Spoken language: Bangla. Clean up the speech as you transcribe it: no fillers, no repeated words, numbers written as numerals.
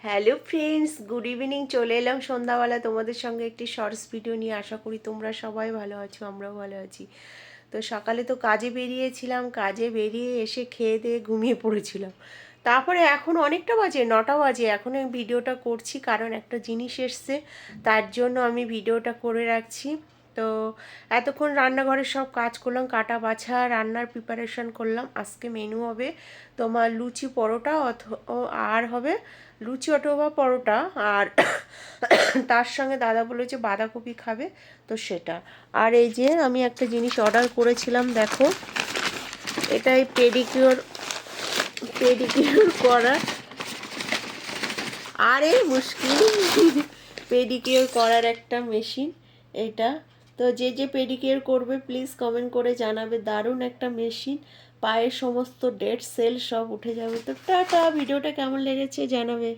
Hello friends, good evening. চলে এলাম সন্ধ্যাবেলা তোমাদের সঙ্গে একটি শর্টস ভিডিও নিয়ে। আশা করি তোমরা সবাই ভালো আছো, আমরাও ভালো আছি। তো সকালে তো কাজে বেরিয়েছিলাম, কাজে বেরিয়ে এসে খেয়ে দিয়ে ঘুমিয়ে পড়েছিলাম। তারপরে এখন অনেকটা বাজে, 9টা বাজে, এখন আমি ভিডিওটা করছি কারণ একটা জিনিস এসছে, তার জন্য আমি ভিডিওটা করে রাখছি। তো এতক্ষণ রান্নাঘরের সব কাজ করলাম, কাটা বাছা, রান্নার প্রিপারেশন করলাম। আজকে মেনু হবে তোমার লুচি পরোটা আর হবে লুচি অথবা পরোটা, আর তার সঙ্গে দাদা বলেছে বাঁধাকপি খাবে, তো সেটা। আর এই যে আমি একটা জিনিস অর্ডার করেছিলাম, দেখো, এটাই পেডিকিওর পেডিকিওর করা, আরে মুশকিল, পেডিকিওর করার একটা মেশিন এটা। তো যে যে পেডিকিওর করবে প্লিজ কমেন্ট করে জানাবে, দারুণ একটা মেশিন, পায়ের সমস্ত ডেড সেল সব উঠে যাবে। তো টাটা, ভিডিওটা কেমন লেগেছে জানাবে।